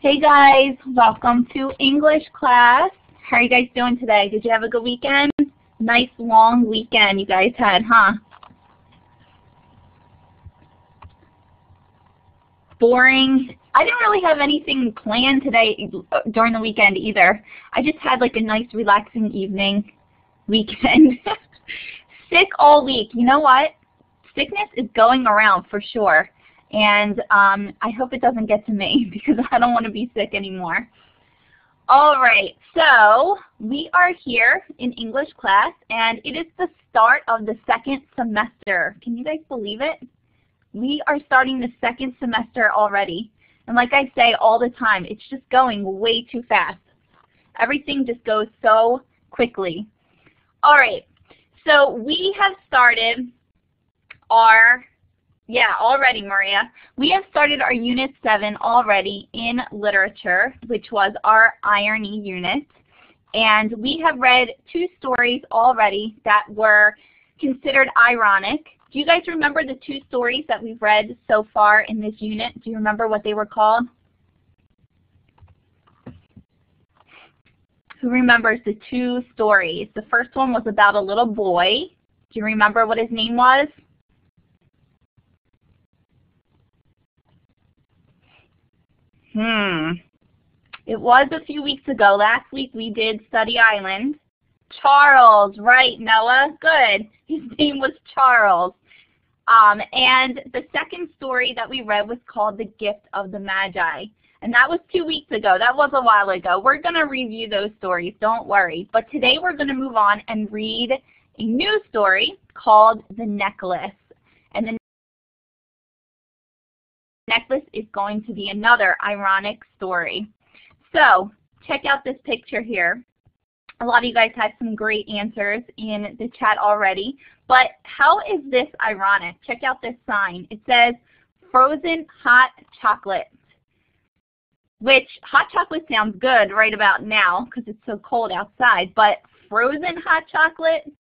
Hey guys, welcome to English class. How are you guys doing today? Did you have a good weekend? Nice long weekend you guys had, huh? Boring. I didn't really have anything planned today during the weekend either. I just had like a nice relaxing weekend. Sick all week. You know what? Sickness is going around for sure. And I hope it doesn't get to me because I don't want to be sick anymore. All right, so we are here in English class, and it is the start of the second semester. Can you guys believe it? We are starting the second semester already. And like I say all the time, it's just going way too fast. Everything just goes so quickly. All right, so we have started our already, Maria. We have started our Unit 7 already in literature, which was our irony unit. And we have read 2 stories already that were considered ironic. Do you guys remember the 2 stories that we've read so far in this unit? Do you remember what they were called? Who remembers the 2 stories? The first one was about a little boy. Do you remember what his name was? It was a few weeks ago. Last week we did Study Island. Charles, right, Noah? Good. His name was Charles. And the second story that we read was called The Gift of the Magi. And that was 2 weeks ago. That was a while ago. We're going to review those stories, don't worry. But today we're going to move on and read a new story called The Necklace. And the necklace is going to be another ironic story. So check out this picture here. A lot of you guys had some great answers in the chat already. But how is this ironic? Check out this sign. It says frozen hot chocolate. Which hot chocolate sounds good right about now because it's so cold outside. But frozen hot chocolate?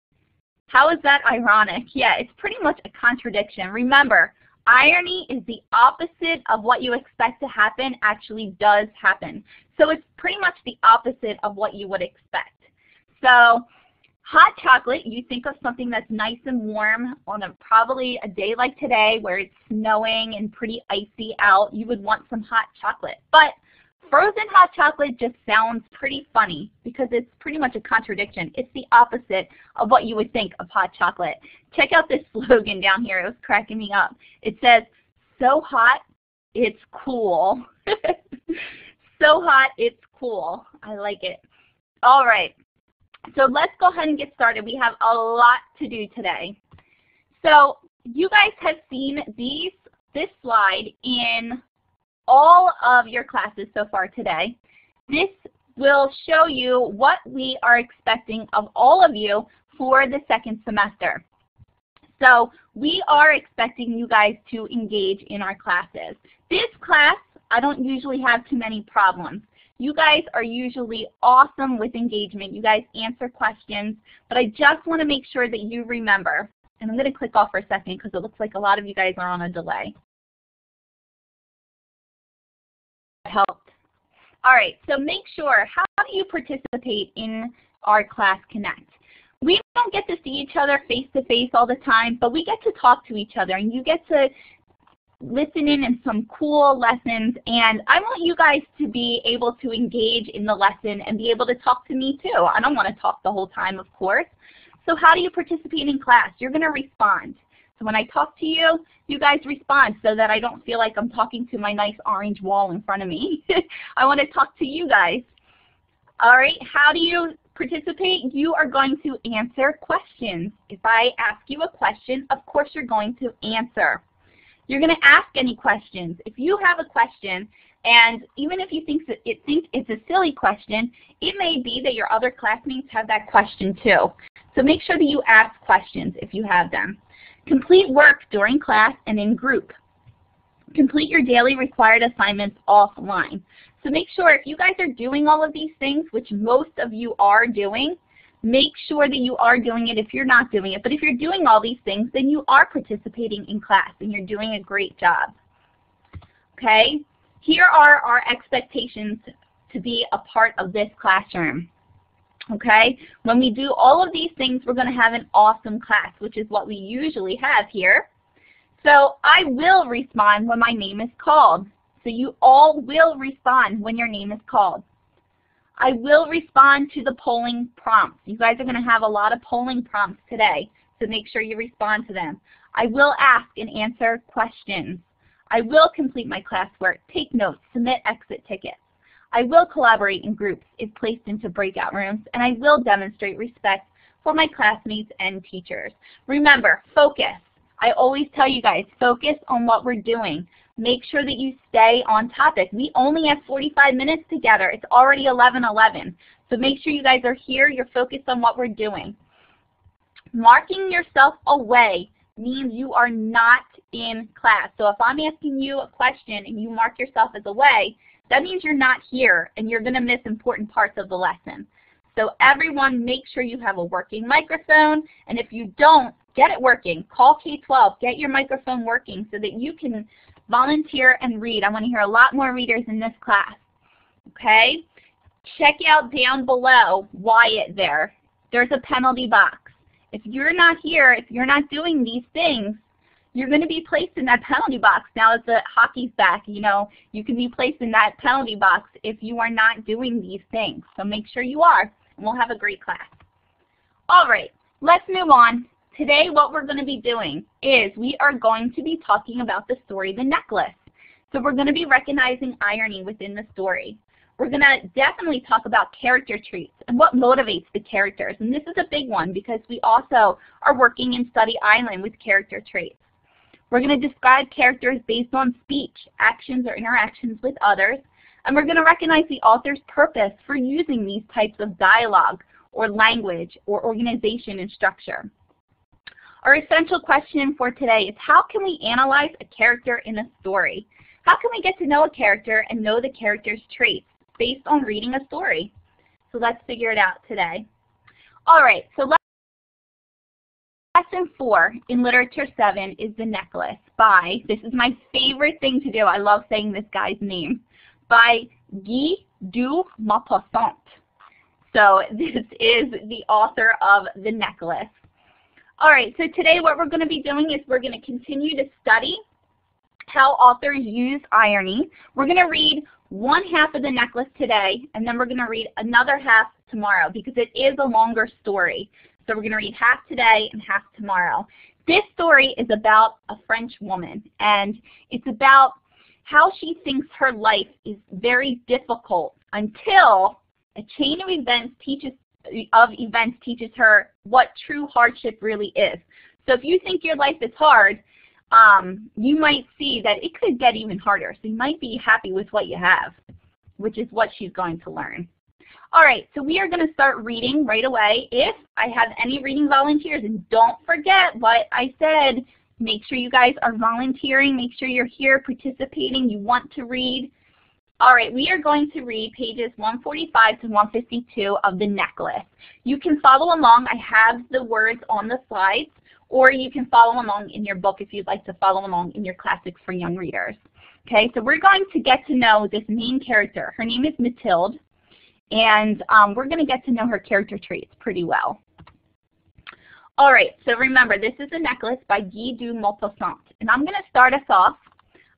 How is that ironic? Yeah, it's pretty much a contradiction. Remember, irony is the opposite of what you expect to happen actually does happen. So it's pretty much the opposite of what you would expect. So hot chocolate, you think of something that's nice and warm on probably a day like today where it's snowing and pretty icy out. You would want some hot chocolate. But frozen hot chocolate just sounds pretty funny because it's pretty much a contradiction. It's the opposite of what you would think of hot chocolate. Check out this slogan down here. It was cracking me up. It says, so hot, it's cool. So hot, it's cool. I like it. All right. So let's go ahead and get started. We have a lot to do today. So you guys have seen this slide in all of your classes so far today. This will show you what we are expecting of all of you for the second semester. So we are expecting you guys to engage in our classes. This class, I don't usually have too many problems. You guys are usually awesome with engagement. You guys answer questions, but I just want to make sure that you remember. And I'm going to click off for a second because it looks like a lot of you guys are on a delay. Helped. All right, so make sure, how do you participate in our Class Connect? We don't get to see each other face-to-face all the time, but we get to talk to each other, and you get to listen in some cool lessons, and I want you guys to be able to engage in the lesson and be able to talk to me too. I don't want to talk the whole time, of course. So how do you participate in class? You're going to respond. So when I talk to you, you guys respond so that I don't feel like I'm talking to my nice orange wall in front of me. I want to talk to you guys. All right, how do you participate? You are going to answer questions. If I ask you a question, of course you're going to answer. You're going to ask any questions. If you have a question, and even if you think it's a silly question, it may be that your other classmates have that question too. So make sure that you ask questions if you have them. Complete work during class and in group. Complete your daily required assignments offline. So make sure if you guys are doing all of these things, which most of you are doing, make sure that you are doing it if you're not doing it. But if you're doing all these things, then you are participating in class and you're doing a great job. Okay? here are our expectations to be a part of this classroom. Okay? When we do all of these things, we're going to have an awesome class, which is what we usually have here. So I will respond when my name is called. So you all will respond when your name is called. I will respond to the polling prompts. You guys are going to have a lot of polling prompts today, so make sure you respond to them. I will ask and answer questions. I will complete my classwork, take notes, submit exit tickets. I will collaborate in groups if placed into breakout rooms, and I will demonstrate respect for my classmates and teachers. Remember, focus. I always tell you guys, focus on what we're doing. Make sure that you stay on topic. We only have 45 minutes together. It's already 11:11. So make sure you guys are here. You're focused on what we're doing. Marking yourself away means you are not in class. So if I'm asking you a question and you mark yourself as away, that means you're not here and you're going to miss important parts of the lesson. So everyone, make sure you have a working microphone, and if you don't, get it working. Call K-12. Get your microphone working so that you can volunteer and read. I want to hear a lot more readers in this class. Okay? Check out down below Wyatt there. There's a penalty box. If you're not here, if you're not doing these things, you're going to be placed in that penalty box. Now that the hockey's back, you know, you can be placed in that penalty box if you are not doing these things. So make sure you are, and we'll have a great class. All right, let's move on. Today what we're going to be doing is we are going to be talking about the story The Necklace. So we're going to be recognizing irony within the story. We're going to definitely talk about character traits and what motivates the characters. And this is a big one because we also are working in Study Island with character traits. We're going to describe characters based on speech, actions, or interactions with others. And we're going to recognize the author's purpose for using these types of dialogue or language or organization and structure. Our essential question for today is, how can we analyze a character in a story? How can we get to know a character and know the character's traits based on reading a story? So let's figure it out today. All right, so lesson 4 in Literature 7 is The Necklace by, this is my favorite thing to do, I love saying this guy's name, by Guy de Maupassant. So this is the author of The Necklace. All right, so today what we're going to be doing is we're going to continue to study how authors use irony. We're going to read one half of The Necklace today, and then we're going to read another half tomorrow because it is a longer story. So we're going to read half today and half tomorrow. This story is about a French woman, and it's about how she thinks her life is very difficult until a chain of events teaches her what true hardship really is. So if you think your life is hard, you might see that it could get even harder. So you might be happy with what you have, which is what she's going to learn. All right, so we are going to start reading right away. If I have any reading volunteers, and don't forget what I said, make sure you guys are volunteering, make sure you're here participating, you want to read. All right, we are going to read pages 145 to 152 of The Necklace. You can follow along. I have the words on the slides, or you can follow along in your book if you'd like to follow along in your Classics for Young Readers. Okay, so we're going to get to know this main character. Her name is Mathilde, and we're going to get to know her character traits pretty well. All right, so remember, this is The Necklace by Guy de Maupassant, and I'm going to start us off.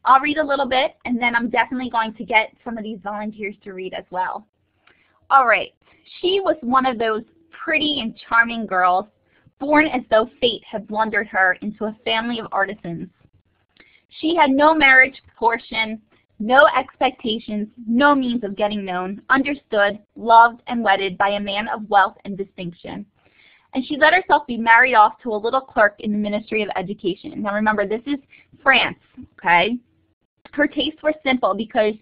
I'll read a little bit, and then I'm definitely going to get some of these volunteers to read as well. All right, she was one of those pretty and charming girls, born as though fate had blundered her into a family of artisans. She had no marriage portion, no expectations, no means of getting known, understood, loved, and wedded by a man of wealth and distinction. And she let herself be married off to a little clerk in the Ministry of Education. Now remember, this is France, okay? Her tastes were simple because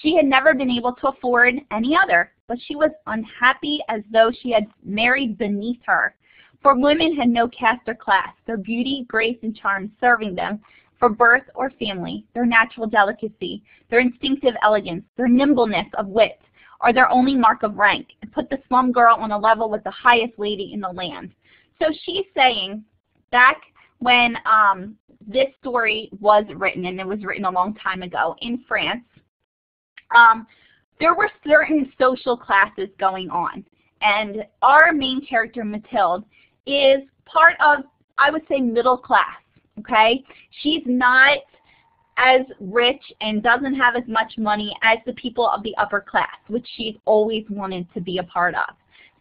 she had never been able to afford any other, but she was unhappy as though she had married beneath her. For women had no caste or class, their beauty, grace, and charm serving them for birth or family, their natural delicacy, their instinctive elegance, their nimbleness of wit, are their only mark of rank, and put the slum girl on a level with the highest lady in the land. So she's saying, back when this story was written, and it was written a long time ago in France, there were certain social classes going on. And our main character, Mathilde, is part of, I would say, middle class, okay? She's not as rich and doesn't have as much money as the people of the upper class, which she's always wanted to be a part of.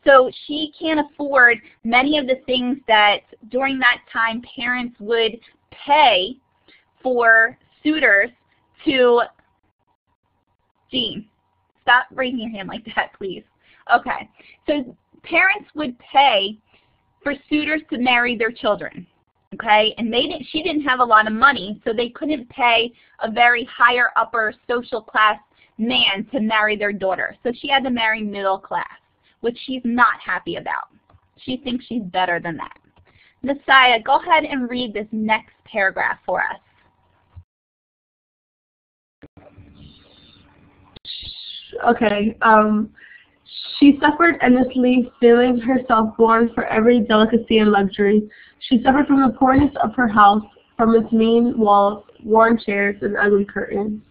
So she can't afford many of the things that during that time parents would pay for suitors to, Jean, stop raising your hand like that, please. Okay, so parents would pay for suitors to marry their children, okay? And she didn't have a lot of money, so they couldn't pay a very higher upper social class man to marry their daughter. So she had to marry middle class, which she's not happy about. She thinks she's better than that. Messiah, go ahead and read this next paragraph for us. Okay. She suffered endlessly, feeling herself born for every delicacy and luxury. She suffered from the poorness of her house, from its mean walls, worn chairs, and ugly curtains.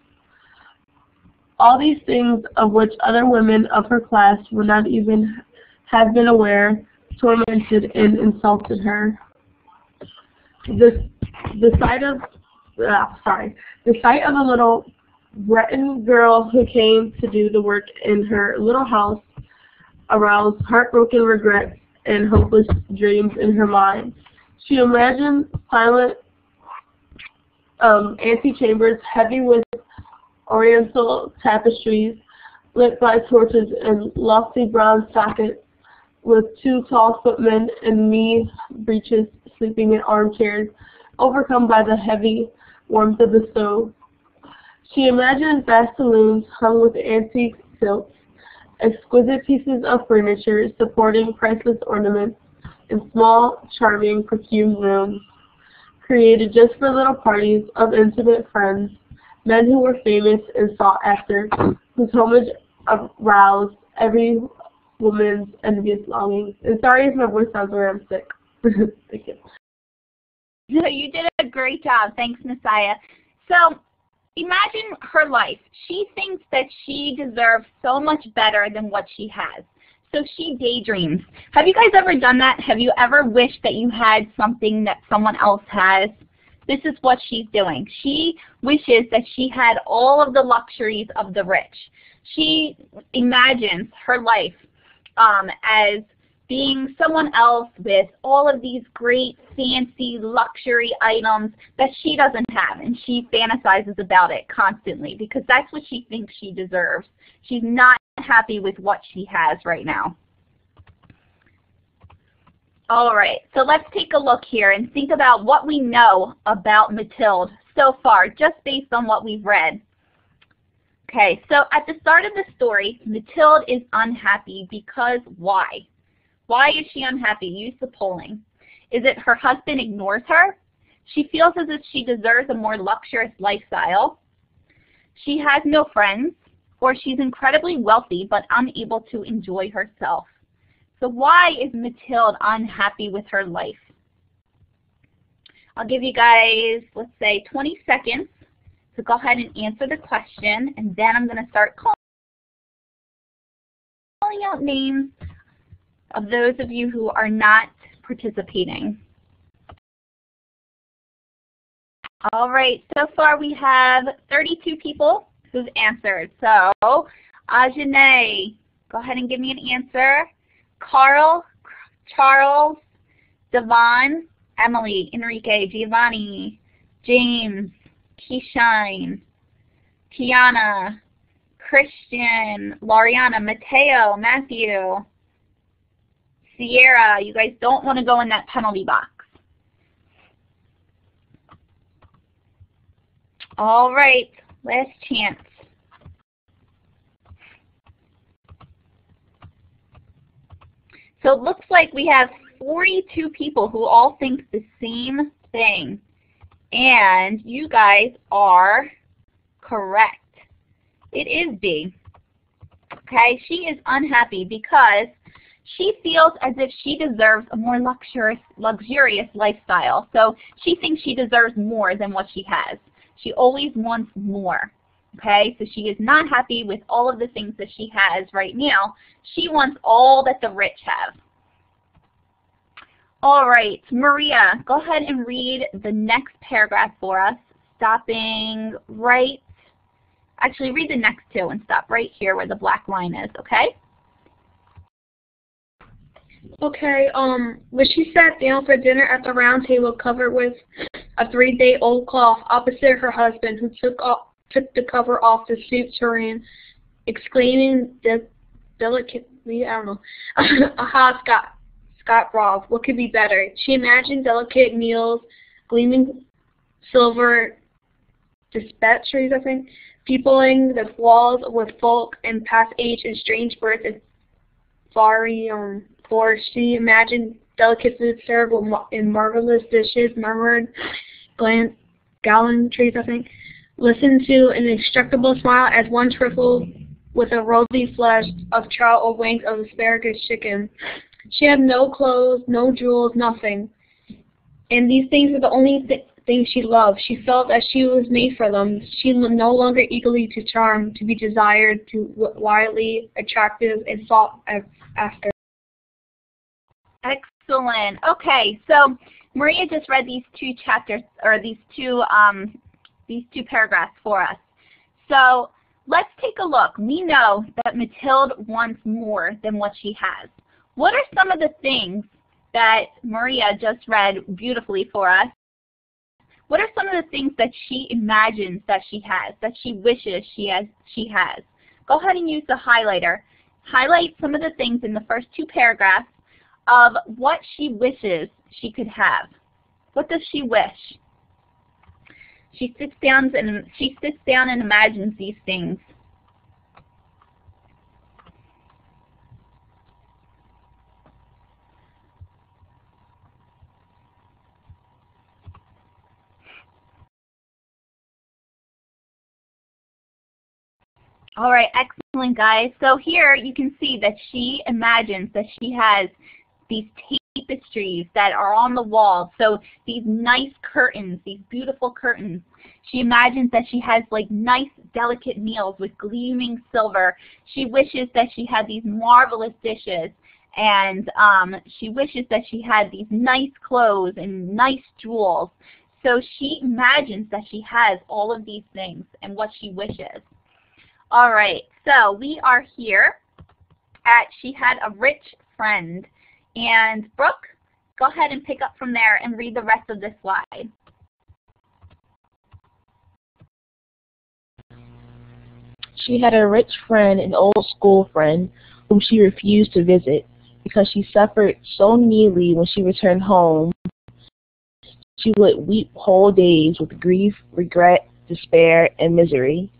All these things of which other women of her class would not even have been aware tormented and insulted her. The sight of a little Breton girl who came to do the work in her little house aroused heartbroken regrets and hopeless dreams in her mind. She imagined silent antechambers heavy with oriental tapestries lit by torches and lofty brown sockets with two tall footmen in knee breeches sleeping in armchairs overcome by the heavy warmth of the stove. She imagined vast saloons hung with antique silks, exquisite pieces of furniture supporting priceless ornaments, and small, charming, perfumed rooms, created just for little parties of intimate friends, men who were famous and sought after, whose homage aroused every woman's envious longings. And sorry if my voice sounds weird, I'm sick. Thank you. No, you did a great job. Thanks, Messiah. So, imagine her life. She thinks that she deserves so much better than what she has. So she daydreams. Have you guys ever done that? Have you ever wished that you had something that someone else has? This is what she's doing. She wishes that she had all of the luxuries of the rich. She imagines her life as being someone else with all of these great, fancy, luxury items that she doesn't have, and she fantasizes about it constantly because that's what she thinks she deserves. She's not happy with what she has right now. All right, so let's take a look here and think about what we know about Mathilde so far, just based on what we've read. Okay, so at the start of the story, Mathilde is unhappy because why? Why is she unhappy? Use the polling. Is it her husband ignores her? She feels as if she deserves a more luxurious lifestyle. She has no friends, or she's incredibly wealthy but unable to enjoy herself. So why is Mathilde unhappy with her life? I'll give you guys, let's say, 20 seconds to go ahead and answer the question, and then I'm going to start calling out names of those of you who are not participating. All right, so far we have 32 people who've answered. So, Ajane, go ahead and give me an answer. Carl, Charles, Devon, Emily, Enrique, Giovanni, James, Keishine, Tiana, Christian, Lariana, Mateo, Matthew, Sierra. You guys don't want to go in that penalty box. All right, last chance. So it looks like we have 42 people who all think the same thing. And you guys are correct. It is B. Okay, she is unhappy because she feels as if she deserves a more luxurious lifestyle. So she thinks she deserves more than what she has. She always wants more. Okay, so she is not happy with all of the things that she has right now. She wants all that the rich have. All right, Maria, go ahead and read the next paragraph for us, stopping right, actually read the next two and stop right here where the black line is, okay? Okay, when she sat down for dinner at the round table covered with a 3-day-old cloth opposite her husband, who took the cover off the soup tureen, exclaiming delicately, I don't know, aha, Scott broth, what could be better? She imagined delicate meals, gleaming silver dispatcheries, I think, peopling the walls with folk and past age and strange birds and fiery floors. She imagined delicate food served in marvelous dishes, murmured gallantries, I think, listened to an indestructible smile as one trifled with a rosy flesh of trout or wings of asparagus chicken. She had no clothes, no jewels, nothing. And these things were the only things she loved. She felt that she was made for them. She was no longer eagerly to charm, to be desired, to wildly attractive and sought after. Excellent. Okay, so Maria just read these two chapters, or these two paragraphs for us. So let's take a look. We know that Mathilde wants more than what she has. What are some of the things that Maria just read beautifully for us? What are some of the things that she imagines that she has, that she wishes she has? Go ahead and use the highlighter. Highlight some of the things in the first two paragraphs of what she wishes she could have. What does she wish? She sits down and imagines these things. All right, excellent, guys. So here you can see that she imagines that she has these tapestries that are on the wall. So these nice curtains, these beautiful curtains. She imagines that she has like nice, delicate meals with gleaming silver. She wishes that she had these marvelous dishes. And she wishes that she had these nice clothes and nice jewels. So she imagines that she has all of these things and what she wishes. All right, so we are here at She Had a Rich Friend. And Brooke, go ahead and pick up from there and read the rest of this slide. She had a rich friend, an old school friend, whom she refused to visit because she suffered so neatly when she returned home. She would weep whole days with grief, regret, despair, and misery.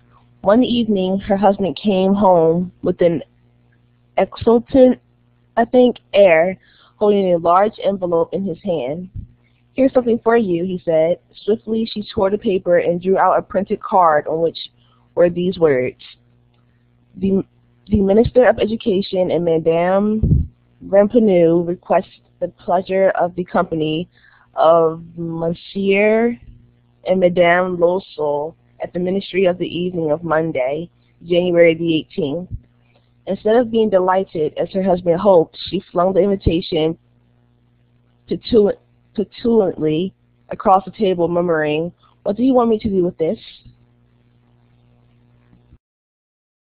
One evening, her husband came home with an exultant, air, holding a large envelope in his hand. "Here's something for you," he said. Swiftly, she tore the paper and drew out a printed card on which were these words: The Minister of Education and Madame Ramponneau request the pleasure of the company of Monsieur and Madame Loiseau at the Ministry of the evening of Monday, January the 18th. Instead of being delighted, as her husband hoped, she flung the invitation petulantly across the table, murmuring, "What do you want me to do with this?"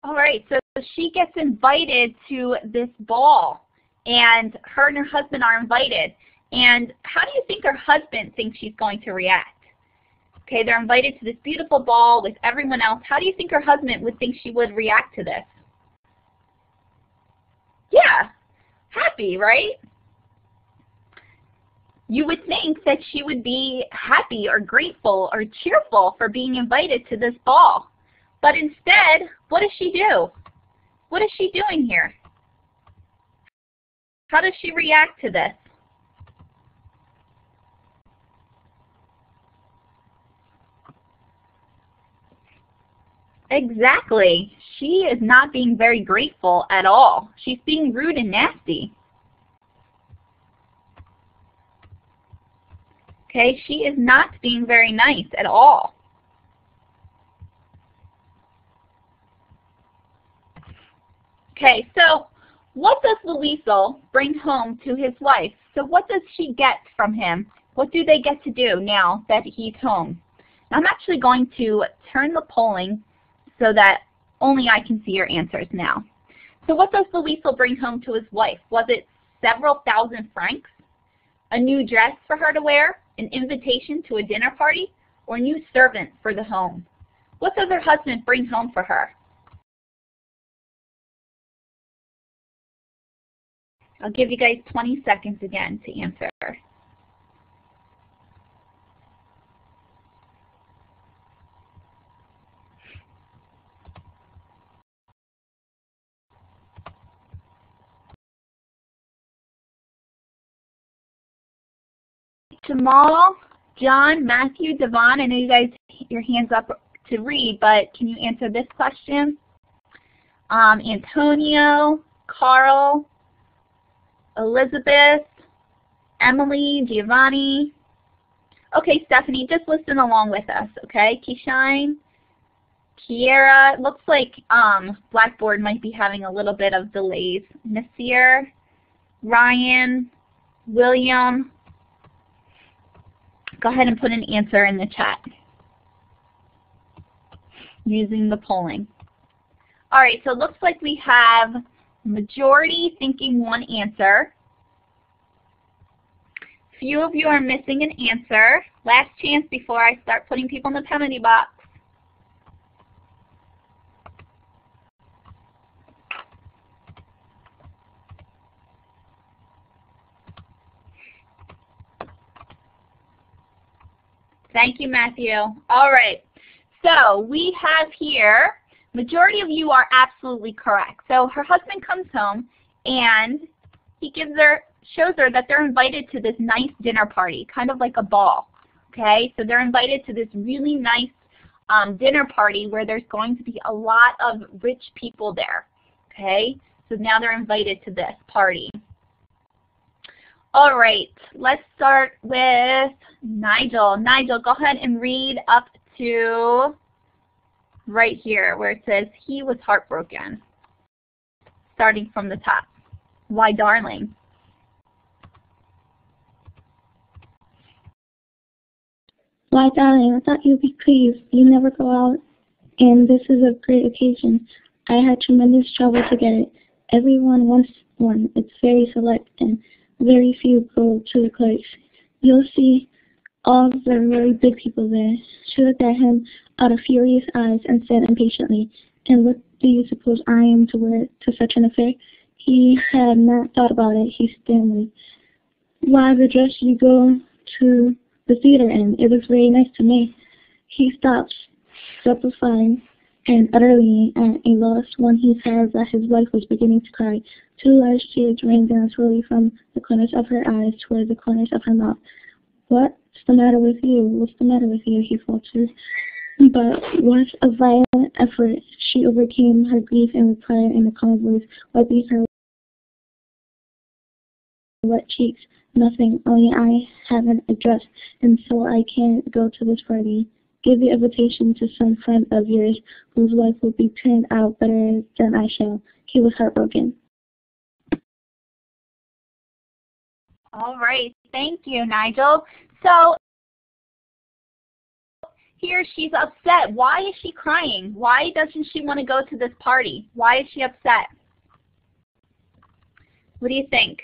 All right, so she gets invited to this ball, and her husband are invited. And how do you think her husband thinks she's going to react? Okay, they're invited to this beautiful ball with everyone else. How do you think her husband would think she would react to this? Yeah, happy, right? You would think that she would be happy or grateful or cheerful for being invited to this ball. But instead, what does she do? What is she doing here? How does she react to this? Exactly. She is not being very grateful at all. She's being rude and nasty. Okay, she is not being very nice at all. Okay, so what does Luisel bring home to his wife? So what does she get from him? What do they get to do now that he's home? Now, I'm actually going to turn the polling so that only I can see your answers now. So what does Luisel bring home to his wife? Was it several thousand francs, a new dress for her to wear, an invitation to a dinner party, or a new servant for the home? What does her husband bring home for her? I'll give you guys 20 seconds again to answer. Jamal, John, Matthew, Devon, I know you guys, your hands up to read, but can you answer this question? Antonio, Carl, Elizabeth, Emily, Giovanni. Okay, Stephanie, just listen along with us, okay? Keishine, Kiera, it looks like Blackboard might be having a little bit of delays. Nasir, Ryan, William. Go ahead and put an answer in the chat using the polling. All right, so it looks like we have majority thinking one answer. Few of you are missing an answer. Last chance before I start putting people in the penalty box. Thank you, Matthew. All right, so we have here, majority of you are absolutely correct. So her husband comes home and he shows her that they're invited to this nice dinner party, kind of like a ball, okay? So they're invited to this really nice dinner party where there's going to be a lot of rich people there, okay? So now they're invited to this party. All right, let's start with Nigel. Nigel, go ahead and read up to right here where it says, he was heartbroken. Starting from the top. Why, darling? Why, darling, I thought you'd be pleased. You never go out, and this is a great occasion. I had tremendous trouble to get it. Everyone wants one. It's very select, and very few go to the clerks. You'll see all the really big people there. She looked at him out of furious eyes and said impatiently, and what do you suppose I am to wear to such an affair? He had not thought about it. He stammered. Why, the dress you go to the theater in. It looks very nice to me. He stops, stupefied and utterly at a loss when he saw that his wife was beginning to cry. Two large tears rained down slowly from the corners of her eyes toward the corners of her mouth. What's the matter with you? What's the matter with you? He faltered. But with a violent effort, she overcame her grief and replied in a calm voice, wiping her wet cheeks. Nothing, only I haven't a dress, and so I can't go to this party. Give the invitation to some friend of yours whose wife will be turned out better than I shall. He was heartbroken. All right, thank you, Nigel. So here she's upset. Why is she crying? Why doesn't she want to go to this party? Why is she upset? What do you think?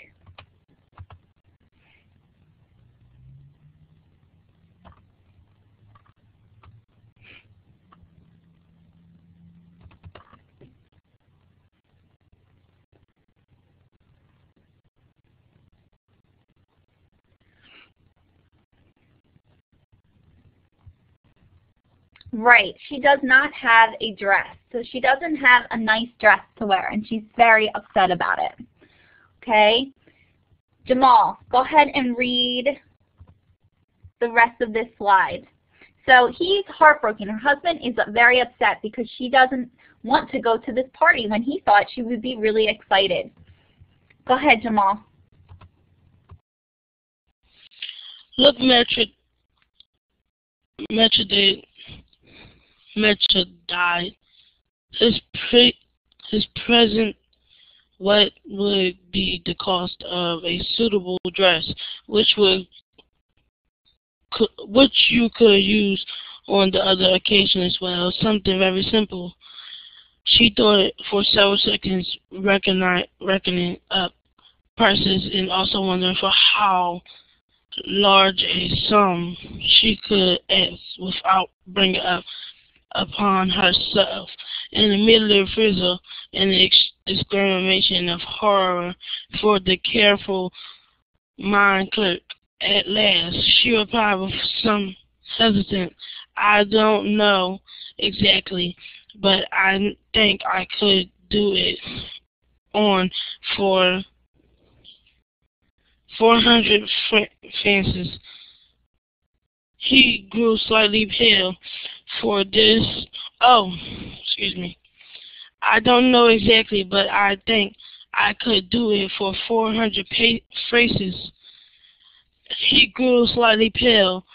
Right. She does not have a dress. So she doesn't have a nice dress to wear, and she's very upset about it. Okay? Jamal, go ahead and read the rest of this slide. So he's heartbroken. Her husband is very upset because she doesn't want to go to this party when he thought she would be really excited. Go ahead, Jamal. Look, Metrodyne, his present what would be the cost of a suitable dress, which you could use on the other occasion as well. Something very simple. She thought for several seconds, reckoning up prices and also wondering for how large a sum she could ask without bringing up upon herself. In the middle of frizzle and the exclamation of horror for the careful mind clerk. At last, she replied with some hesitant, "I don't know exactly, but I think I could do it on for 400 francs." He grew slightly pale for this. "Oh, excuse me. I don't know exactly, but I think I could do it for 400 francs." He grew slightly pale,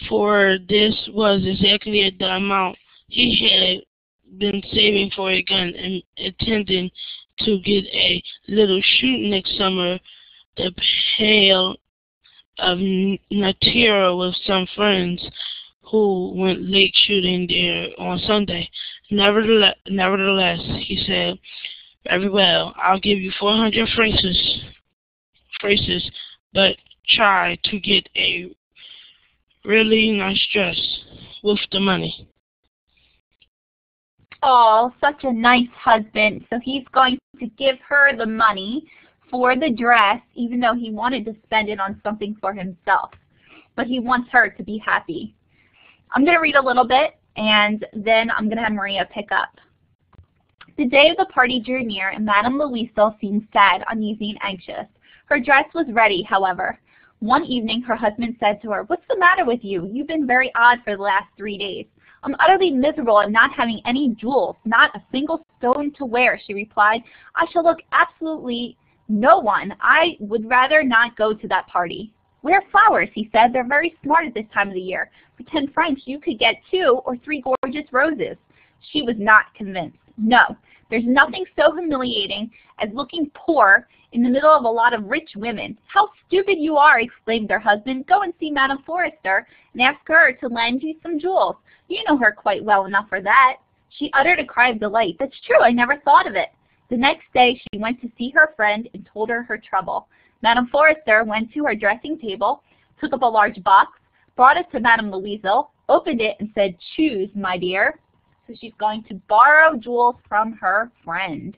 for this was exactly the amount he had been saving for a gun and intending to get a little shoot next summer. The Pale of Natira with some friends who went lake shooting there on Sunday. Nevertheless, he said, "Very well, I'll give you 400 francs, but try to get a really nice dress with the money." Oh, such a nice husband. So he's going to give her the money for the dress, even though he wanted to spend it on something for himself. But he wants her to be happy. I'm going to read a little bit, and then I'm going to have Maria pick up. The day of the party drew near, and Madame Louisa seemed sad, uneasy, and anxious. Her dress was ready, however. One evening, her husband said to her, "What's the matter with you? You've been very odd for the last 3 days." "I'm utterly miserable at not having any jewels, not a single stone to wear," she replied. "I shall look absolutely no one. I would rather not go to that party." "Wear flowers," he said. "They're very smart at this time of the year. For 10 francs you could get 2 or 3 gorgeous roses." She was not convinced. "No, there's nothing so humiliating as looking poor in the middle of a lot of rich women." "How stupid you are!" exclaimed her husband. "Go and see Madame Forrester and ask her to lend you some jewels. You know her quite well enough for that." She uttered a cry of delight. "That's true, I never thought of it." The next day she went to see her friend and told her her trouble. Madame Forrester went to her dressing table, took up a large box, brought it to Madame Louisa, opened it, and said, "Choose, my dear." So she's going to borrow jewels from her friend.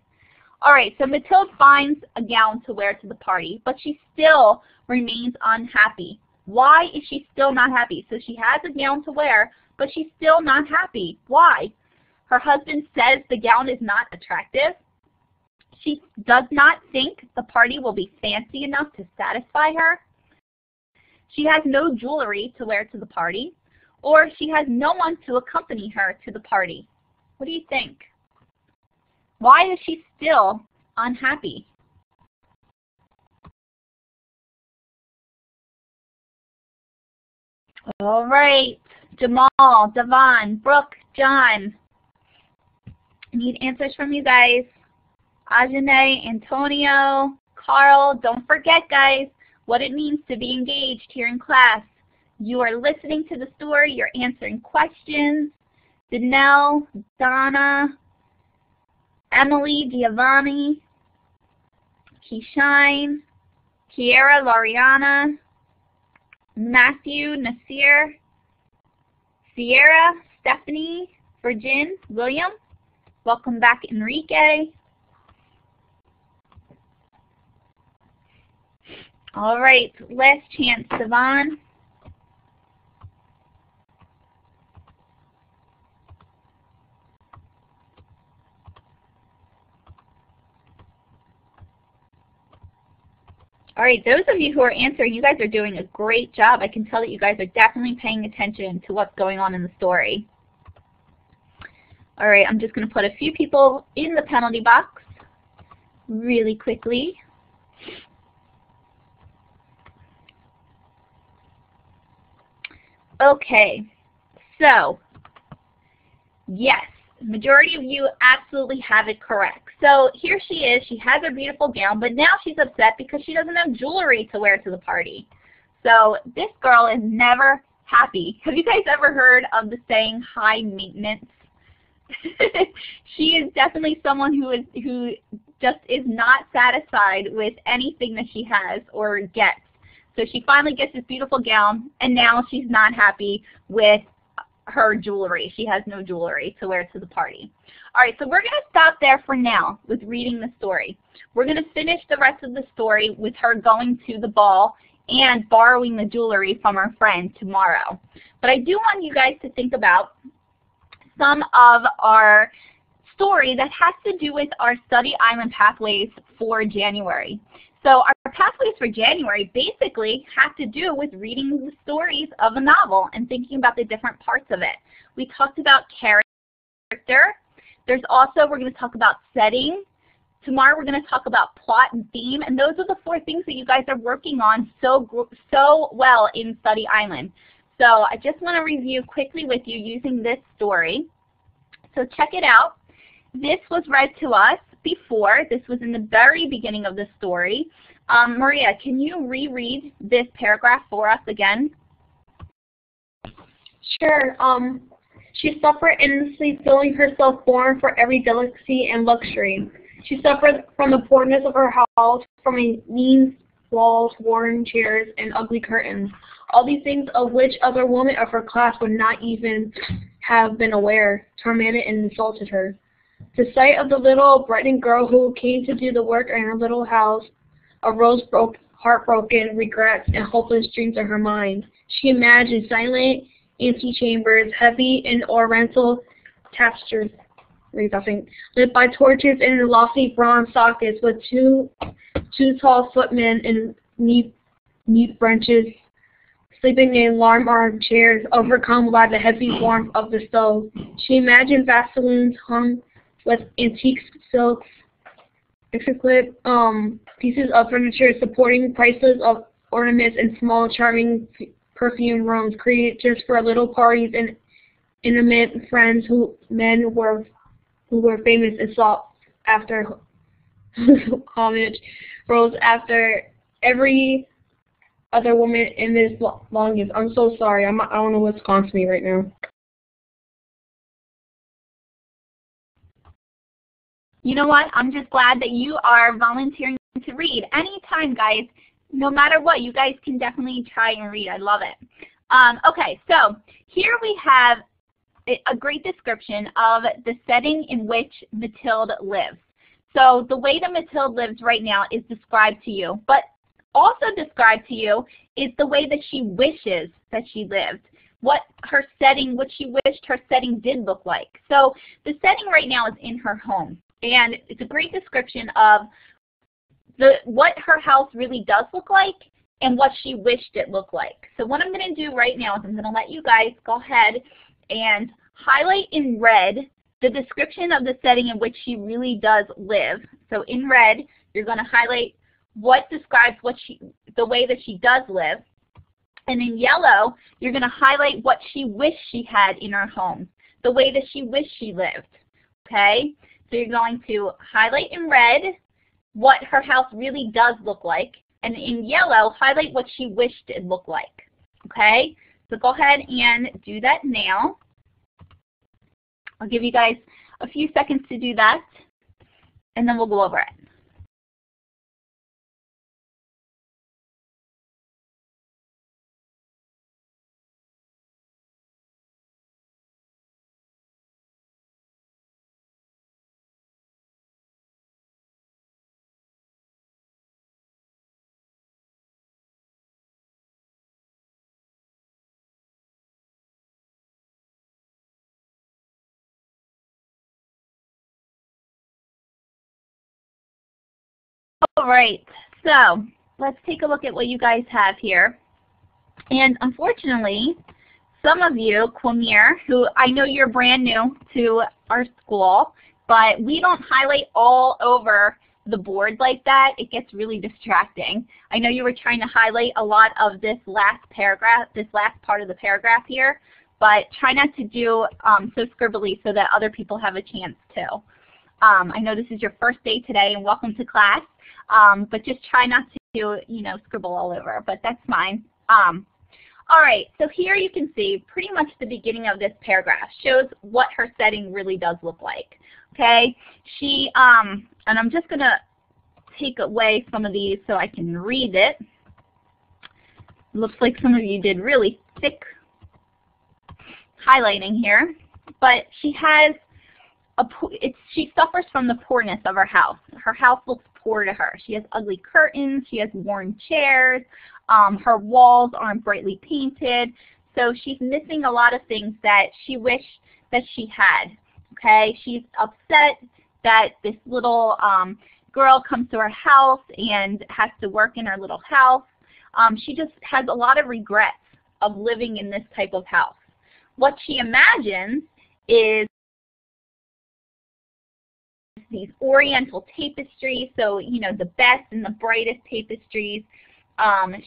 All right, so Mathilde finds a gown to wear to the party, but she still remains unhappy. Why is she still not happy? So she has a gown to wear, but she's still not happy. Why? Her husband says the gown is not attractive. She does not think the party will be fancy enough to satisfy her. She has no jewelry to wear to the party, or she has no one to accompany her to the party. What do you think? Why is she still unhappy? All right, Jamal, Devon, Brooke, John. I need answers from you guys. Ajane, Antonio, Carl. Don't forget, guys, what it means to be engaged here in class. You are listening to the story. You're answering questions. Danelle, Donna, Emily, Giovanni, Keishine, Kiera, Loriana, Matthew, Nasir, Sierra, Stephanie, Virgin, William. Welcome back, Enrique. All right, last chance, Devon. All right, those of you who are answering, you guys are doing a great job. I can tell that you guys are definitely paying attention to what's going on in the story. All right, I'm just going to put a few people in the penalty box really quickly. Okay, so, yes, Majority of you absolutely have it correct. So here she is. She has her beautiful gown, but now she's upset because she doesn't have jewelry to wear to the party. So this girl is never happy. Have you guys ever heard of the saying high maintenance? She is definitely someone who just is not satisfied with anything that she has or gets. So she finally gets this beautiful gown, and now she's not happy with her jewelry. She has no jewelry to wear to the party. All right, so we're going to stop there for now with reading the story. We're going to finish the rest of the story with her going to the ball and borrowing the jewelry from her friend tomorrow. But I do want you guys to think about some of our story that has to do with our Study Island pathways for January. So our pathways for January basically have to do with reading the stories of a novel and thinking about the different parts of it. We talked about character. There's also, we're going to talk about setting. Tomorrow we're going to talk about plot and theme, and those are the 4 things that you guys are working on so well in Study Island. So I just want to review quickly with you using this story. So check it out. This was read to us before. This was in the very beginning of the story. Maria, can you reread this paragraph for us again? Sure. She suffered endlessly, feeling herself born for every delicacy and luxury. She suffered from the poorness of her house, from mean walls, worn chairs, and ugly curtains. All these things of which other women of her class would not even have been aware, tormented and insulted her. The sight of the little brightening girl who came to do the work in her little house arose heartbroken regrets and hopeless dreams in her mind. She imagined silent antechambers, heavy and oriental tapestries, lit by torches in lofty bronze sockets, with two tall footmen in neat branches, sleeping in large armchairs, overcome by the heavy warmth of the stove. She imagined vast saloons hung with antique silks, exquisite pieces of furniture supporting priceless ornaments, and small, charming perfume rooms created just for little parties and intimate friends who were famous and sought after homage rose after every other woman in this longings. I'm so sorry. I don't know what's calling to me right now. You know what? I'm just glad that you are volunteering to read. Anytime, guys, no matter what, you guys can definitely try and read. I love it. Okay, so here we have a great description of the setting in which Mathilde lives. So the way that Mathilde lives right now is described to you, but also described to you is the way that she wishes that she lived, what she wished her setting did look like. So the setting right now is in her home, and it's a great description of what her house really does look like and what she wished it looked like. So what I'm going to do right now is I'm going to let you guys go ahead and highlight in red the description of the setting in which she really does live. So in red, you're going to highlight what describes the way that she does live. And in yellow, you're going to highlight what she wished she had in her home, the way that she wished she lived. Okay? So you're going to highlight in red what her house really does look like, and in yellow, highlight what she wished it looked like. Okay? So go ahead and do that now. I'll give you guys a few seconds to do that, and then we'll go over it. All right, so let's take a look at what you guys have here. And unfortunately, some of you, Quamir, who I know you're brand new to our school, but we don't highlight all over the board like that. It gets really distracting. I know you were trying to highlight a lot of this last paragraph, this last part of the paragraph here, but try not to do so scribbly so that other people have a chance too. I know this is your first day today, and welcome to class, but just try not to, scribble all over, but that's fine. All right, so here you can see pretty much the beginning of this paragraph shows what her setting really does look like. Okay, she, and I'm just going to take away some of these so I can read it. Looks like some of you did really thick highlighting here, but she has she suffers from the poorness of her house. Her house looks poor to her. She has ugly curtains, she has worn chairs, her walls aren't brightly painted, so she's missing a lot of things that she wished that she had. Okay, she's upset that this little girl comes to her house and has to work in her little house. She just has a lot of regrets of living in this type of house. What she imagines is these oriental tapestries, so the best and the brightest tapestries.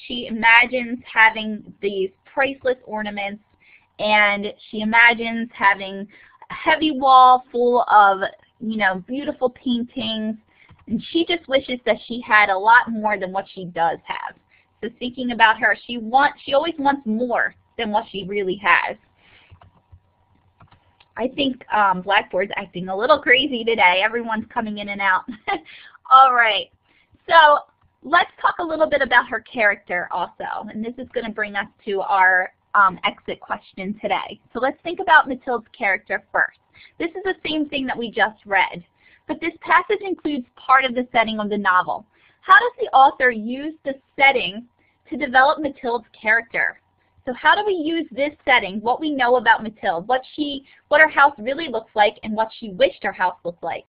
She imagines having these priceless ornaments, and she imagines having a heavy wall full of beautiful paintings, and she just wishes that she had a lot more than what she does have. So thinking about her, she always wants more than what she really has. I think Blackboard's acting a little crazy today. Everyone's coming in and out. All right. So let's talk a little bit about her character also. And this is going to bring us to our exit question today. So let's think about Mathilde's character first. This is the same thing that we just read. But this passage includes part of the setting of the novel. How does the author use the setting to develop Mathilde's character? So how do we use this setting, what we know about Mathilde, what her house really looks like and what she wished her house looked like,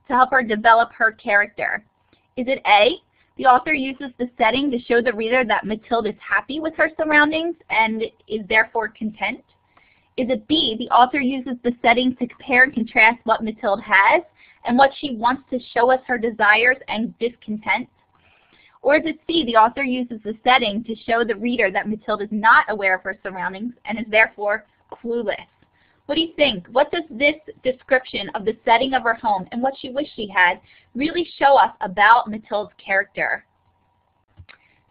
to help her develop her character? Is it A, the author uses the setting to show the reader that Mathilde is happy with her surroundings and is therefore content? Is it B, the author uses the setting to compare and contrast what Mathilde has and what she wants to show us her desires and discontent? Or is it C, the author uses the setting to show the reader that Mathilde is not aware of her surroundings and is therefore clueless? What do you think? What does this description of the setting of her home and what she wished she had really show us about Mathilde's character?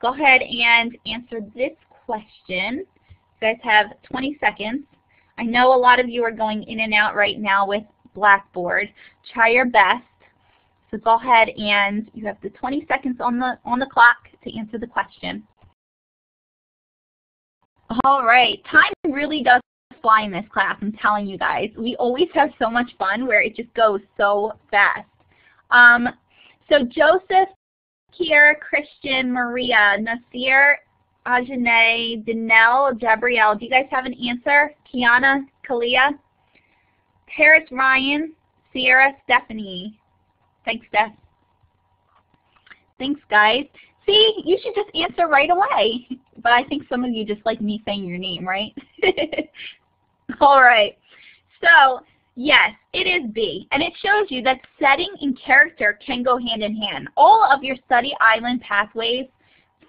Go ahead and answer this question. You guys have 20 seconds. I know a lot of you are going in and out right now with Blackboard. Try your best. So go ahead and you have the 20 seconds on the clock to answer the question. All right, time really does fly in this class, I'm telling you guys. We always have so much fun where it just goes so fast. So Joseph, Kiera, Christian, Maria, Nasir, Ajane, Danelle, Gabrielle, do you guys have an answer? Kiana, Kalia, Paris, Ryan, Sierra, Stephanie. Thanks, Steph. Thanks, guys. See, you should just answer right away. But I think some of you just like me saying your name, right? All right. So, yes, it is B. And it shows you that setting and character can go hand in hand. All of your study island pathways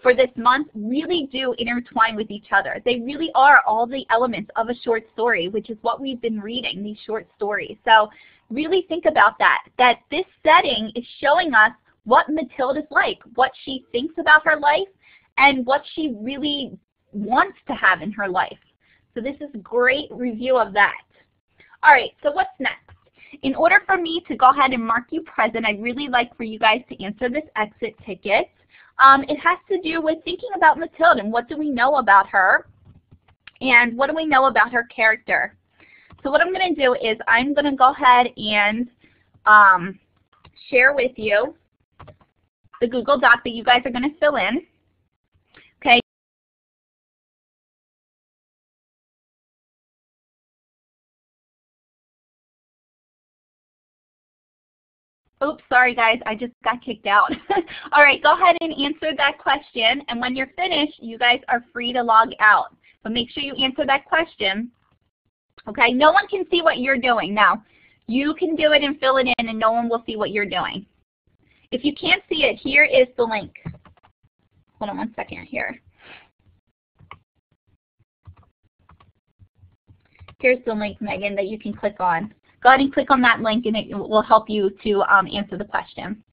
for this month really do intertwine with each other. They really are all the elements of a short story, which is what we've been reading, these short stories. So really think about that this setting is showing us what Mathilde is like, what she thinks about her life, and what she really wants to have in her life. So this is a great review of that. All right, so what's next? In order for me to go ahead and mark you present, I'd really like for you guys to answer this exit ticket. It has to do with thinking about Mathilde and what do we know about her and what do we know about her character. So what I'm going to do is I'm going to go ahead and share with you the Google Doc that you guys are going to fill in. Okay. Oops, sorry guys, I just got kicked out. All right, go ahead and answer that question, and when you're finished, you guys are free to log out. But make sure you answer that question. Okay, no one can see what you're doing. Now, you can do it and fill it in, and no one will see what you're doing. If you can't see it, here is the link. Hold on one second here. Here's the link, Megan, that you can click on. Go ahead and click on that link, and it will help you to answer the question.